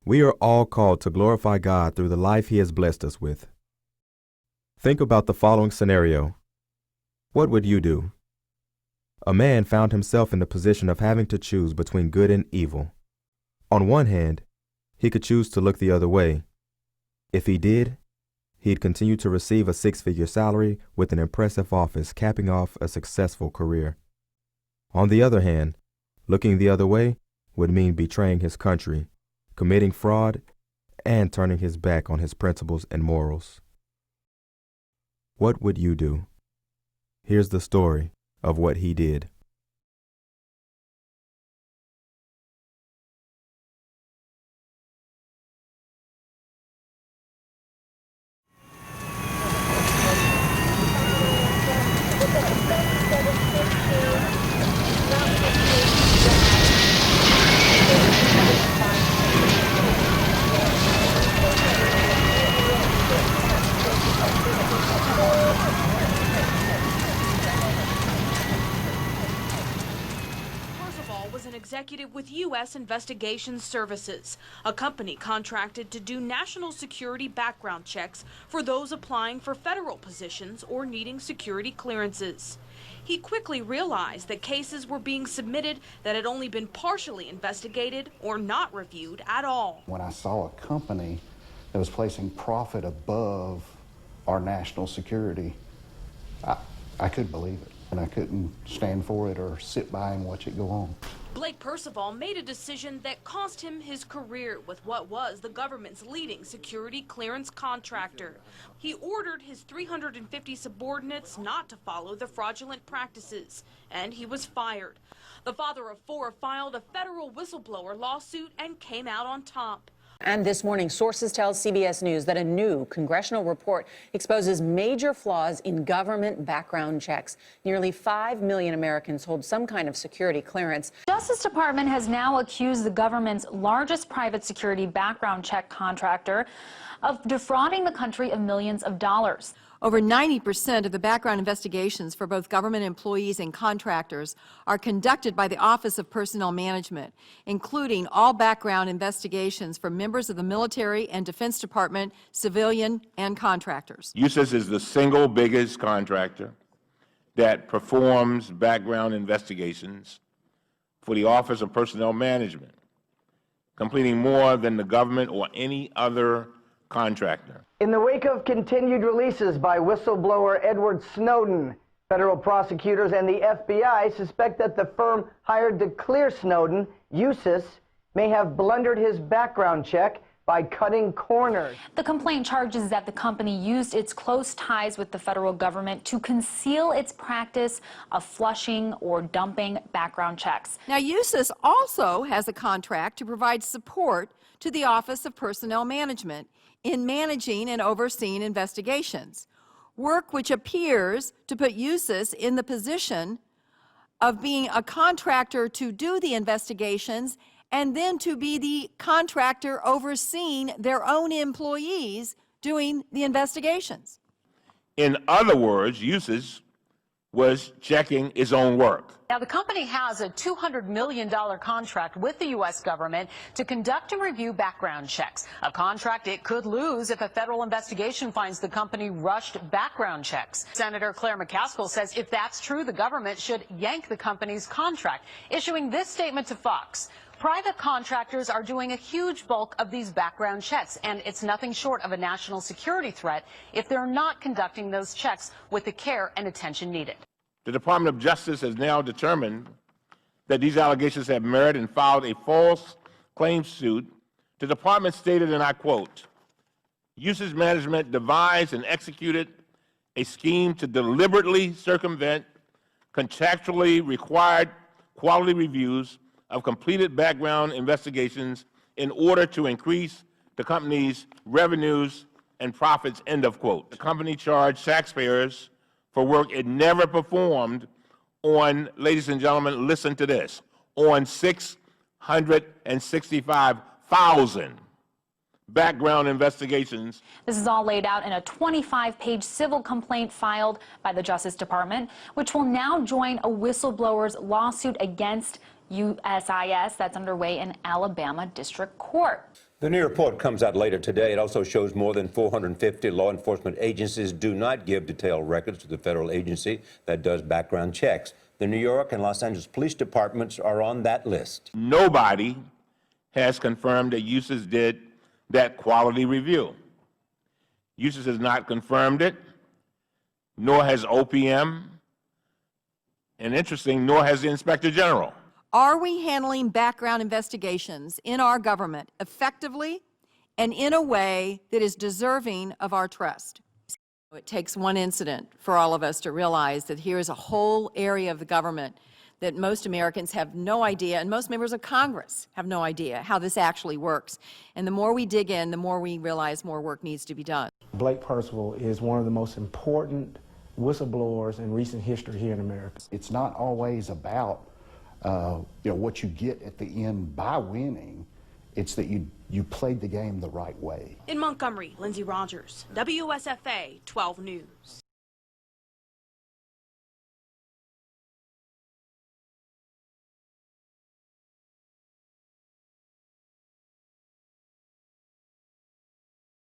We are all called to glorify God through the life He has blessed us with. Think about the following scenario. What would you do? A man found himself in the position of having to choose between good and evil. On one hand, he could choose to look the other way. If he did, he'd continue to receive a six-figure salary with an impressive office, capping off a successful career. On the other hand, looking the other way would mean betraying his country, committing fraud, and turning his back on his principles and morals. What would you do? Here's the story of what he did. Percival was an executive with U.S. Investigation Services, a company contracted to do national security background checks for those applying for federal positions or needing security clearances. He quickly realized that cases were being submitted that had only been partially investigated or not reviewed at all. When I saw a company that was placing profit above our national security, I couldn't believe it, and I couldn't stand for it or sit by and watch it go on. Blake Percival made a decision that cost him his career with what was the government's leading security clearance contractor. He ordered his 350 subordinates not to follow the fraudulent practices, and he was fired. The father of four filed a federal whistleblower lawsuit and came out on top. And this morning, sources tell CBS News that a new congressional report exposes major flaws in government background checks. Nearly 5 million Americans hold some kind of security clearance. Justice Department has now accused the government's largest private security background check contractor of defrauding the country of millions of dollars. Over 90% of the background investigations for both government employees and contractors are conducted by the Office of Personnel Management, including all background investigations for members of the military and Defense Department, civilian, and contractors. USIS is the single biggest contractor that performs background investigations for the Office of Personnel Management, completing more than the government or any other contractor. In the wake of continued releases by whistleblower Edward Snowden, federal prosecutors and the FBI suspect that the firm hired to clear Snowden, USIS, may have blundered his background check by cutting corners. The complaint charges that the company used its close ties with the federal government to conceal its practice of flushing or dumping background checks. Now, USIS also has a contract to provide support to the Office of Personnel Management in managing and overseeing investigations, work which appears to put USIS in the position of being a contractor to do the investigations and then to be the contractor overseeing their own employees doing the investigations. In other words, USIS was checking its own work. Now, the company has a $200 million contract with the U.S. government to conduct and review background checks, a contract it could lose if a federal investigation finds the company rushed background checks. Senator Claire McCaskill says if that's true, the government should yank the company's contract, issuing this statement to Fox. Private contractors are doing a huge bulk of these background checks, and it's nothing short of a national security threat if they're not conducting those checks with the care and attention needed. The Department of Justice has now determined that these allegations have merit and filed a false claims suit. The department stated, and I quote, USIS management devised and executed a scheme to deliberately circumvent contractually required quality reviews of completed background investigations in order to increase the company's revenues and profits, end of quote. The company charged taxpayers for work it never performed on, ladies and gentlemen, listen to this, on 665,000 background investigations. This is all laid out in a 25-page civil complaint filed by the Justice Department, which will now join a whistleblower's lawsuit against USIS that's underway in Alabama District Court. The new report comes out later today. It also shows more than 450 law enforcement agencies do not give detailed records to the federal agency that does background checks. The New York and Los Angeles police departments are on that list. Nobody has confirmed that USIS did that quality review. USIS has not confirmed it, nor has OPM, and interesting, nor has the Inspector General. Are we handling background investigations in our government effectively and in a way that is deserving of our trust? It takes one incident for all of us to realize that here is a whole area of the government that most Americans have no idea, and most members of Congress have no idea how this actually works. And the more we dig in, the more we realize more work needs to be done. Blake Percival is one of the most important whistleblowers in recent history here in America. It's not always about what you get at the end by winning. It's that you played the game the right way. In Montgomery, Lindsay Rogers, WSFA 12 News.